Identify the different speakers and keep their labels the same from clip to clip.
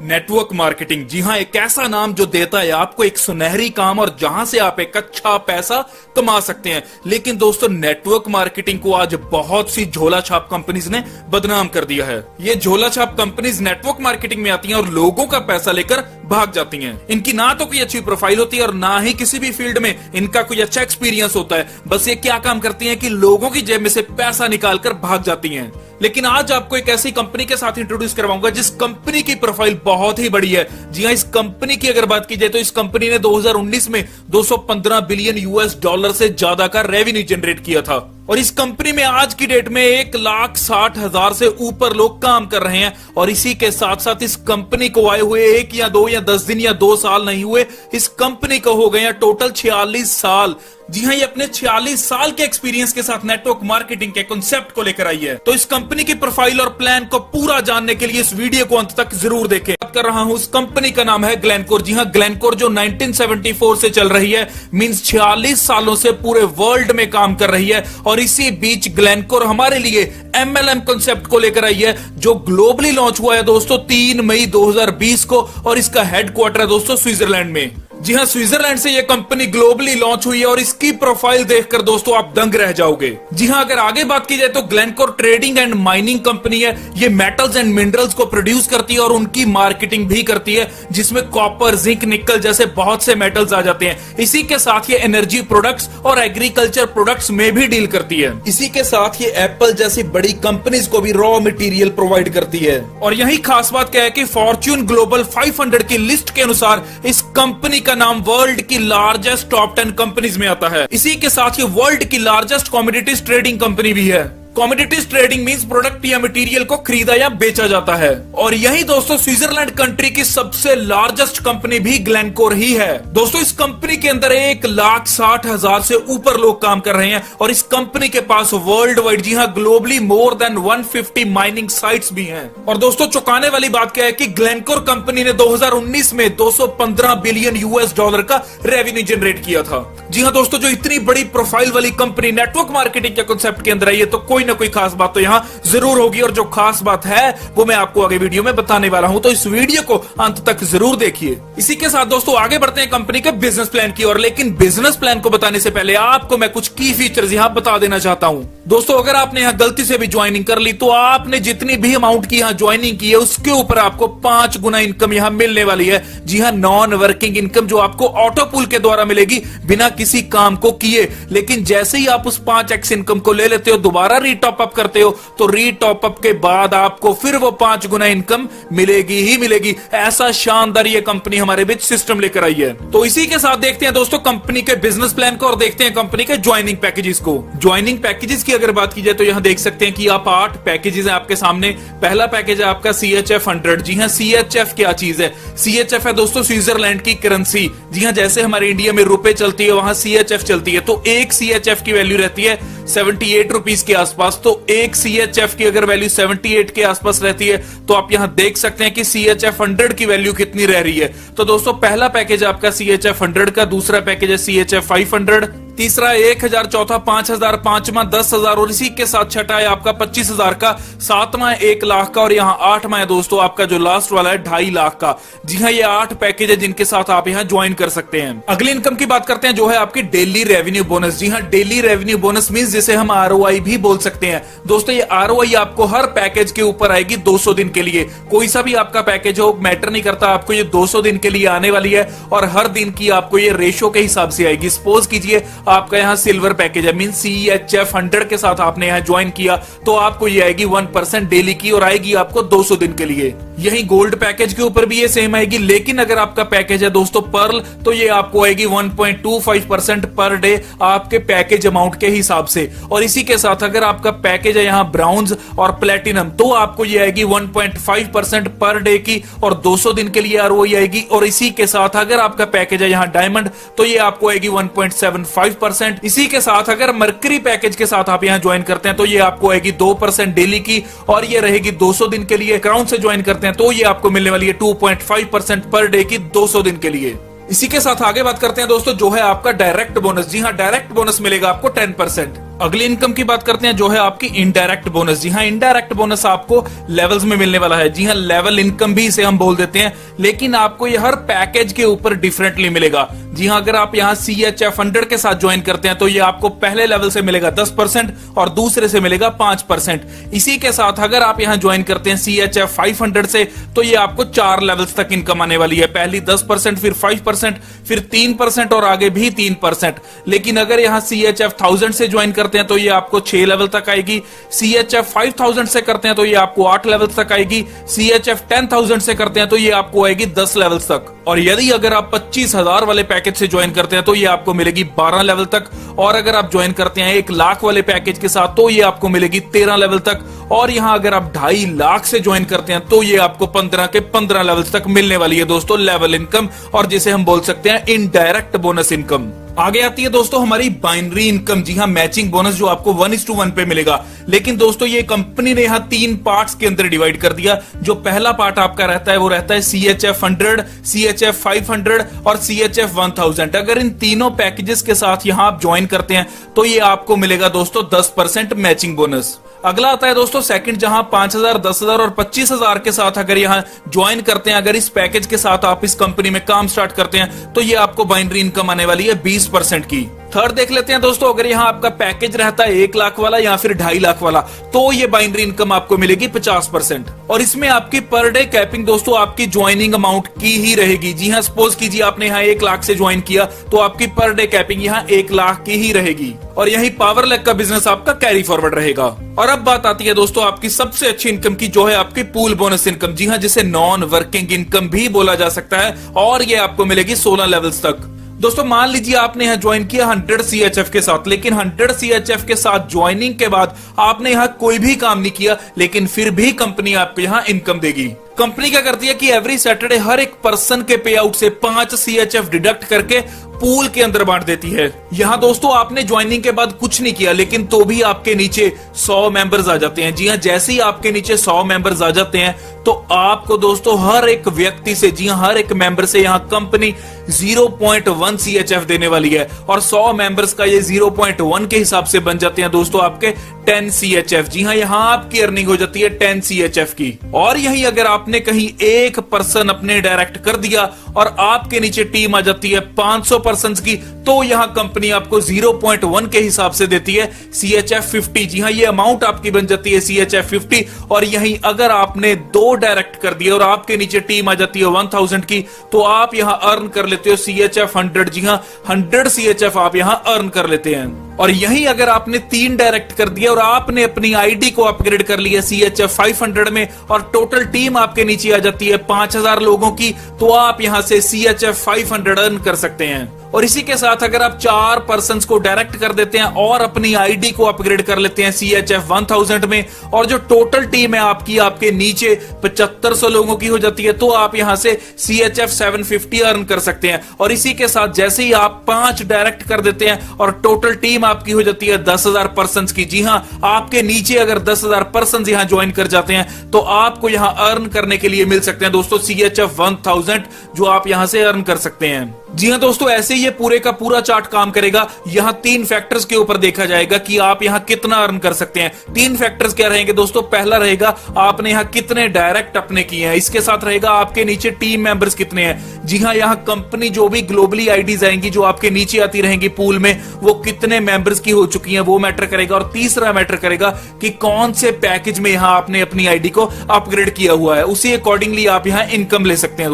Speaker 1: Network marketing, जी हाँ, एक ऐसा नाम जो देता है आपको एक सुनहरी काम और जहां से आप एक अच्छा पैसा कमा सकते हैं। लेकिन दोस्तों, नेटवर्क मार्केटिंग को आज बहुत सी झोला छाप कंपनीज ने बदनाम कर दिया है। ये झोला छाप कंपनीज नेटवर्क मार्केटिंग में आती हैं और लोगों का पैसा लेकर भाग जाती हैं। इनकी ना तो कोई अच्छी प्रोफाइल होती है और ना ही किसी भी फील्ड में इनका कोई अच्छा एक्सपीरियंस होता है। बस ये क्या काम करती हैं कि लोगों की जेब में से पैसा निकालकर भाग जाती हैं। लेकिन आज आपको एक ऐसी कंपनी के साथ इंट्रोड्यूस करवाऊंगा जिस कंपनी की प्रोफाइल बहुत ही बड़ी है। जी हाँ, इस कंपनी की अगर बात की जाए तो इस कंपनी ने 2019 में 215 बिलियन यूएस डॉलर से ज्यादा का रेवेन्यू जनरेट किया था और इस कंपनी में आज की डेट में 1,60,000 से ऊपर लोग काम कर रहे हैं। और इसी के साथ साथ इस कंपनी को आए हुए 1 या 2 या 10 दिन या 2 साल नहीं हुए, इस कंपनी को हो गए टोटल 46 साल। जी हाँ, ये अपने 46 साल के एक्सपीरियंस के साथ नेटवर्क मार्केटिंग के कॉन्सेप्ट को लेकर आई है। तो इस कंपनी की प्रोफाइल और प्लान को पूरा जानने के लिए इस वीडियो को अंत तक जरूर देखें। बात कर रहा हूं, उस कंपनी का नाम है ग्लेनकोर। जी हाँ, ग्लेनकोर जो 1974 से चल रही है, मींस 46 सालों से पूरे वर्ल्ड में काम कर रही है। और इसी बीच ग्लेनकोर हमारे लिए MLM कॉन्सेप्ट को लेकर आई है जो ग्लोबली लॉन्च हुआ है दोस्तों 3 मई 2020 को और इसका हेडक्वार्टर है दोस्तों स्विट्जरलैंड में। जी हाँ, स्विट्जरलैंड से ये कंपनी ग्लोबली लॉन्च हुई है और इसकी प्रोफाइल देखकर दोस्तों आप दंग रह जाओगे। जी हाँ, अगर आगे बात की जाए तो Glencore trading and mining company है। ये मेटल्स एंड मिनरल्स को प्रोड्यूस करती है और उनकी मार्केटिंग भी करती है, जिसमें कॉपर, जिंक, निकल जैसे बहुत से मेटल्स आ जाते हैं। इसी के साथ ये एनर्जी प्रोडक्ट्स और एग्रीकल्चर प्रोडक्ट्स में भी डील करती है। इसी के साथ ये एप्पल जैसी बड़ी कंपनीज को भी रॉ मटेरियल प्रोवाइड करती है। और यही खास बात क्या है कि फॉर्च्यून ग्लोबल 500 की लिस्ट के अनुसार इस कंपनी का नाम वर्ल्ड की लार्जेस्ट टॉप 10 कंपनीज में आता है। इसी के साथ ये वर्ल्ड की लार्जेस्ट कमोडिटीज ट्रेडिंग कंपनी भी है। कमोडिटीज ट्रेडिंग मींस प्रोडक्ट या मटेरियल को खरीदा या बेचा जाता है। और यही दोस्तों स्विट्जरलैंड कंट्री की सबसे लार्जेस्ट कंपनी भी ग्लेनकोर ही है। दोस्तों, इस कंपनी के अंदर 1,60,000 से ऊपर लोग काम कर रहे हैं और इस कंपनी के पास वर्ल्ड वाइड, जी हाँ, globally more than 150 mining sites भी हैं। और दोस्तों, चौंकाने वाली बात क्या है कि ग्लेनकोर कंपनी ने 2019 में 215 बिलियन यूएस डॉलर का रेवेन्यू जनरेट किया था। जी हाँ दोस्तों, जो इतनी बड़ी प्रोफाइल वाली कंपनी नेटवर्क मार्केटिंग के कॉन्सेप्ट के अंदर आई है तो कोई ना कोई खास बात तो यहां जरूर होगी और जो खास बात है वो मैं आपको आगे वीडियो में बताने वाला हूं, तो इस वीडियो को अंत तक जरूर देखिए। इसी के साथ दोस्तों आगे बढ़ते हैं कंपनी के बिजनेस प्लान की ओर। लेकिन बिजनेस प्लान को बताने से पहले आपको मैं कुछ की फीचर्स यहां बता देना चाहता हूं। दोस्तों, अगर आपने यहां गलती से भी ज्वाइनिंग कर ली तो आपने जितनी भी अमाउंट की यहां ज्वाइनिंग की है उसके ऊपर आपको 5 गुना इनकम यहां मिलने वाली है। जी हां, नॉन वर्किंग इनकम जो आपको ऑटो पुल के द्वारा मिलेगी बिना किसी काम को किए। लेकिन जैसे ही आप उस 5x इनकम को ले लेते हो, दोबारा रीटॉप अप करते हो, तो रीटॉप अप के बाद आपको फिर वो 5 गुना इनकम मिलेगी ही मिलेगी। ऐसा शानदार ये कंपनी हमारे बीच सिस्टम लेकर आई है। तो इसी के साथ देखते हैं दोस्तों कंपनी के बिजनेस प्लान को और देखते हैं कंपनी के ज्वाइनिंग पैकेजेस को। ज्वाइनिंग पैकेजेस की अगर बात की जाए तो यहां देख सकते हैं कि आप 8 पैकेजेस हैं आपके सामने। पहला पैकेज है आपका CHF 100। जी हां, CHF क्या चीज है? CHF है दोस्तों स्विट्जरलैंड की करेंसी। जी हां, जैसे हमारे इंडिया में रुपए चलती है वहां CHF चलती है। तो एक CHF की वैल्यू रहती है 78 रुपीज के आसपास। तो एक CHF की अगर वैल्यू 78 के आसपास रहती है तो आप यहां देख सकते हैं कि CHF 100 की वैल्यू कितनी रह रही है। तो दोस्तों, पहला पैकेज आपका CHF 100 का, दूसरा पैकेज है CHF 500, तीसरा 1,000, चौथा 5,000, पांचवा 10,000 और इसी के साथ छठा है आपका 25,000 का, सातवां 1 लाख का और यहाँ 8वां है दोस्तों आपका जो लास्ट वाला है 2.5 लाख का। जी हाँ, ये 8 पैकेज है जिनके साथ आप यहाँ ज्वाइन कर सकते हैं। अगली इनकम की बात करते हैं जो है आपकी डेली रेवेन्यू बोनस। जी हाँ, डेली रेवेन्यू बोनस मींस जिसे हम ROI भी बोल सकते हैं। दोस्तों, ये ROI आपको हर पैकेज के ऊपर आएगी 200 दिन के लिए। कोई सा भी आपका पैकेज हो, मैटर नहीं करता, आपको ये 200 दिन के लिए आने वाली है और हर दिन की आपको ये रेशो के हिसाब से आएगी। सपोज कीजिए आपका यहाँ सिल्वर पैकेज है, मीन CHF 100 के साथ आपने यहाँ ज्वाइन किया तो आपको ये आएगी 1% डेली की और आएगी आपको 200 दिन के लिए। यही गोल्ड पैकेज के ऊपर भी ये सेम आएगी। लेकिन अगर आपका पैकेज है दोस्तों पर्ल तो ये आपको आएगी 1.25% पर डे आपके पैकेज अमाउंट के हिसाब से। और इसी के साथ अगर आपका पैकेज है यहाँ ब्राउन्ज और प्लेटिनम तो आपको ये आएगी 1.5% पर डे की और 200 दिन के लिए ROI आएगी। और इसी के साथ अगर आपका पैकेज है यहाँ डायमंड तो ये आपको आएगी 1.75%। इसी के साथ अगर मर्करी पैकेज के साथ आप यहाँ ज्वाइन करते हैं तो ये आपको आएगी 2% डेली की और ये रहेगी 200 दिन के लिए। क्राउन से ज्वाइन करते हैं तो ये आपको मिलने वाली है 2.5% पर डे की 200 दिन के लिए। इसी के साथ आगे बात करते हैं दोस्तों जो है आपका डायरेक्ट बोनस। जी हाँ, डायरेक्ट बोनस मिलेगा आपको 10%। अगली इनकम की बात करते हैं जो है आपकी इनडायरेक्ट बोनस। जी हाँ, इनडायरेक्ट बोनस आपको लेवल्स में मिलने वाला है। जी हाँ, लेवल इनकम भी इसे हम बोल देते हैं, लेकिन आपको ये हर पैकेज के ऊपर डिफरेंटली मिलेगा। जी हाँ, अगर आप यहाँ CHF 100 के साथ ज्वाइन करते हैं तो ये आपको पहले लेवल से मिलेगा 10% और दूसरे से मिलेगा 5%। इसी के साथ अगर आप यहाँ ज्वाइन करते हैं CHF 500 से तो ये आपको 4 लेवल्स तक इनकम आने वाली है। पहली 10%, फिर 5%, फिर 3% और आगे भी 3%। लेकिन अगर यहाँ CHF 1000 से ज्वाइन करते हैं तो ये आपको 6 लेवल तक आएगी। CHF 5000 से करते हैं तो ये आपको 8 लेवल तक आएगी। CHF 10000 से करते हैं तो ये आपको आएगी 10 लेवल तक। और यदि अगर आप 25,000 वाले पैकेज से ज्वाइन करते हैं तो ये आपको मिलेगी 12 लेवल तक। और अगर आप ज्वाइन करते हैं 1 लाख वाले पैकेज के साथ तो ये आपको मिलेगी 13 लेवल तक। और यहां अगर आप 2.5 लाख से ज्वाइन करते हैं तो ये आपको 15 के 15 लेवल तक मिलने वाली है दोस्तों लेवल इनकम, और जिसे हम बोल सकते हैं इनडायरेक्ट बोनस इनकम। आगे आती है दोस्तों हमारी बाइनरी इनकम। जी हाँ, मैचिंग बोनस जो आपको 1:1 पे मिलेगा। लेकिन दोस्तों ये कंपनी ने यहाँ 3 पार्ट्स के अंदर डिवाइड कर दिया। जो पहला पार्ट आपका रहता है वो रहता है CHF 100, CHF 500 और CHF 1000। अगर इन तीनों पैकेजेस के साथ यहाँ आप ज्वाइन करते हैं तो ये आपको मिलेगा दोस्तों 10% मैचिंग बोनस। अगला आता है दोस्तों सेकंड, जहां 5,000, 10,000 और 25,000 के साथ अगर यहां ज्वाइन करते हैं, अगर इस पैकेज के साथ आप इस कंपनी में काम स्टार्ट करते हैं तो ये आपको बाइनरी इनकम आने वाली है 20% की। थर्ड देख लेते हैं दोस्तों, अगर यहाँ आपका पैकेज रहता है 1 लाख वाला या फिर 2.5 लाख वाला तो ये बाइनरी इनकम आपको मिलेगी 50%। और इसमें आपकी पर डे कैपिंग दोस्तों आपकी ज्वाइनिंग अमाउंट की ही रहेगी। जी हाँ, सपोज कीजिए आपने यहाँ 1 लाख से ज्वाइन किया तो आपकी पर डे कैपिंग यहाँ 1 लाख की ही रहेगी। और यही पावर लेग का बिजनेस आपका कैरी फॉरवर्ड रहेगा। और अब बात आती है दोस्तों आपकी सबसे अच्छी इनकम की, जो है आपकी पूल बोनस इनकम। जी हाँ, जिसे नॉन वर्किंग इनकम भी बोला जा सकता है, और ये आपको मिलेगी 16 लेवल्स तक। दोस्तों मान लीजिए आपने यहाँ ज्वाइन किया 100 CHF के साथ, लेकिन 100 CHF के साथ ज्वाइनिंग के बाद आपने यहाँ कोई भी काम नहीं किया, लेकिन फिर भी कंपनी आपको यहाँ इनकम देगी। कंपनी क्या करती है कि एवरी सैटरडे हर एक पर्सन के पे आउट से 5 CHF डिडक्ट करके पूल के अंदर बांट देती है। यहाँ दोस्तों आपने ज्वाइनिंग के बाद कुछ नहीं किया, लेकिन तो भी आपके नीचे 100 मेंबर्स आ जाते हैं। जी हाँ, जैसे ही आपके नीचे 100 मेंबर्स आ जाते हैं तो आपको दोस्तों हर एक व्यक्ति से, जी हाँ, हर एक मेंबर से यहाँ कंपनी 0.1 CHF देने वाली है। और 100 मेंबर्स का ये 0.1 के हिसाब से बन जाते हैं दोस्तों आपके 10 CHF। जी हाँ, यहाँ आपकी अर्निंग हो जाती है 10 CHF की। और यही अगर आपने कहीं एक पर्सन अपने डायरेक्ट कर दिया और आपके नीचे टीम आ जाती है 500 पर्सन की, तो यहाँ कंपनी आपको 0.1 के हिसाब से देती है CHF 50। जी हाँ, ये अमाउंट आपकी बन जाती है CHF 50। और यही अगर आपने 2 डायरेक्ट कर दिया और आपके नीचे टीम आ जाती है 1000 की, तो आप यहाँ अर्न कर लेते हो CHF 100। जी हाँ, 100 CHF आप यहाँ अर्न कर लेते हैं। और यही अगर आपने 3 डायरेक्ट कर दिया और आपने अपनी आईडी को अपग्रेड कर लिया CHF 500 में, और टोटल टीम आपके नीचे आ जाती है 5000 लोगों की, तो आप यहां से CHF 500 अर्न कर सकते हैं। और इसी के साथ अगर आप 4 पर्संस को डायरेक्ट कर देते हैं और अपनी आईडी को अपग्रेड कर लेते हैं CHF 1000 में, और जो टोटल टीम है आपकी आपके नीचे 7500 लोगों की हो जाती है, तो आप यहां से CHF 750 अर्न कर सकते हैं। और इसी के साथ जैसे ही आप 5 डायरेक्ट कर देते हैं और टोटल टीम आपकी हो जाती है 10,000 पर्संस की। जी हाँ, आपके नीचे अगर 10,000 पर्संस यहां ज्वाइन कर जाते हैं तो आपको यहां अर्न करने के लिए मिल सकते हैं दोस्तों CHF 1000, जो आप यहां से अर्न कर सकते हैं। जी हाँ दोस्तों, ऐसे ये पूरे का पूरा चार्ट काम करेगा। यहाँ 3 फैक्टर्स के ऊपर देखा जाएगा कि आप यहाँ कितना अर्न कर सकते हैं। 3 फैक्टर्स क्या रहेंगे दोस्तों? पहला रहेगा आपने यहाँ कितने डायरेक्ट अपने किए हैं, इसके साथ रहेगा आपके नीचे टीम मेंबर्स कितने हैं। जी हाँ, यहाँ कंपनी जो भी ग्लोबली आईडीज आएंगी जो आपके नीचे आती रहेंगी पूल में, वो कितने मेंबर्स की हो चुकी हैं वो मैटर करेगा। और तीसरा मैटर करेगा कि कौन से पैकेज में यहाँ आपने अपनी आईडी को अपग्रेड किया हुआ है, उसी अकॉर्डिंगली आप यहाँ इनकम ले सकते हैं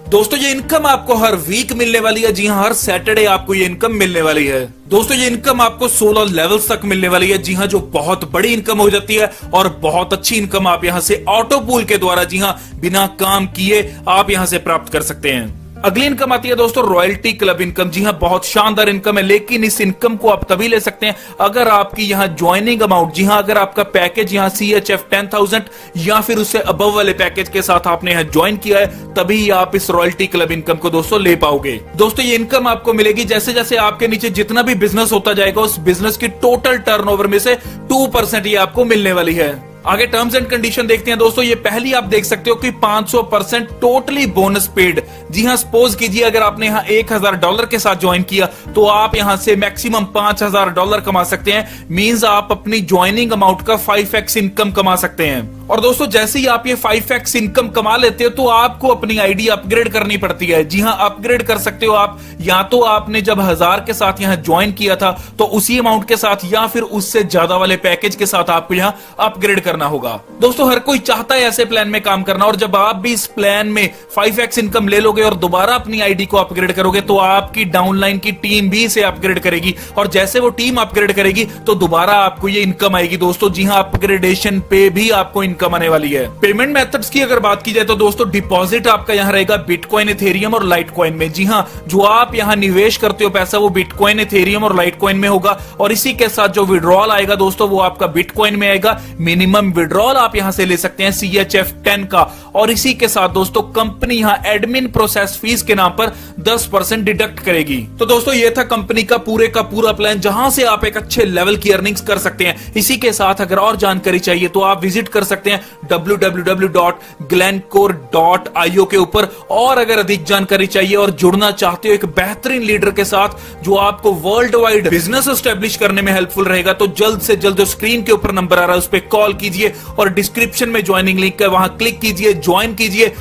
Speaker 1: दोस्तों ये इनकम आपको हर वीक मिलने वाली है। जी हाँ, हर सैटरडे आपको ये इनकम मिलने वाली है। दोस्तों ये इनकम आपको 16 लेवल्स तक मिलने वाली है। जी हाँ, जो बहुत बड़ी इनकम हो जाती है, और बहुत अच्छी इनकम आप यहाँ से ऑटो पूल के द्वारा, जी हाँ, बिना काम किए आप यहाँ से प्राप्त कर सकते हैं। अगली इनकम आती है दोस्तों रॉयल्टी क्लब इनकम। जी हाँ, बहुत शानदार इनकम है, लेकिन इस इनकम को आप तभी ले सकते हैं अगर आपकी यहाँ ज्वाइनिंग अमाउंट, जी हाँ, अगर आपका पैकेज यहाँ CHF 10,000 या फिर उससे अबव वाले पैकेज के साथ आपने यहाँ ज्वाइन किया है, तभी आप इस रॉयल्टी क्लब इनकम को दोस्तों ले पाओगे। दोस्तों ये इनकम आपको मिलेगी जैसे जैसे आपके नीचे जितना भी बिजनेस होता जाएगा, उस बिजनेस की टोटल टर्नओवर में से 2% ये आपको मिलने वाली है। आगे टर्म्स एंड कंडीशन देखते हैं दोस्तों। ये पहली आप देख सकते हो कि 500% टोटली बोनस पेड। जी हां, सपोज कीजिए अगर आपने यहां $1000 के साथ ज्वाइन किया तो आप यहां से मैक्सिमम $5000 कमा सकते हैं। मींस आप अपनी ज्वाइनिंग अमाउंट का 5x इनकम कमा सकते हैं। और दोस्तों जैसे ही आप ये 5x इनकम कमा लेते हो तो आपको अपनी आईडी अपग्रेड करनी पड़ती है। जी हां, अपग्रेड कर सकते हो आप, या तो आपने जब 1000 के साथ यहां ज्वाइन किया था तो उसी अमाउंट के साथ, या फिर उससे ज्यादा वाले पैकेज के साथ आपको यहां अपग्रेड करना होगा। दोस्तों हर कोई चाहता है ऐसे प्लान में काम करना, और जब आप भी इस प्लान में 5x इनकम ले लोगे और दोबारा अपनी आईडी को अपग्रेड करोगे तो आपकी डाउनलाइन की टीम भी इसे अपग्रेड करेगी, और जैसे वो टीम अपग्रेड करेगी तो दोबारा आपको ये इनकम आएगी। दोस्तों जी हां, अपग्रेडेशन पे भी आपको इनकम आने वाली है। पेमेंट मेथड्स की अगर बात की जाए तो दोस्तों डिपॉजिट आपका यहां रहेगा बिटकॉइन, इथेरियम और लाइटकॉइन में। जी हां, जो आप यहां निवेश करते हो पैसा वो बिटकॉइन, इथेरियम और लाइटकॉइन में होगा, और इसी के साथ जो विड्रॉल आएगा दोस्तों वो आपका बिटकॉइन में आएगा। मिनिमम विड्रॉल आप यहां से ले सकते हैं CHF10 का, और इसी के साथ दोस्तों कंपनी यहां एडमिन प्रोसेस फीस के नाम पर 10% डिडक्ट करेगी। तो दोस्तों ये था कंपनी का पूरा प्लान, जहां से आप एक अच्छे लेवल की अर्निंग्स कर सकते हैं। इसी के साथ अगर और जानकारी चाहिए तो आप विजिट कर सकते हैं www.glencore.io के ऊपर। और अगर अधिक जानकारी चाहिए और जुड़ना चाहते हो एक बेहतरीन लीडर के साथ जो आपको वर्ल्ड वाइड बिजनेस एस्टेब्लिश करने में हेल्पफुल रहेगा, तो जल्द से जल्द जो स्क्रीन के ऊपर नंबर आ रहा है उस पर कॉल कीजिए, और डिस्क्रिप्शन में ज्वाइनिंग लिंक है वहां क्लिक कीजिए, ज्वाइन कीजिए।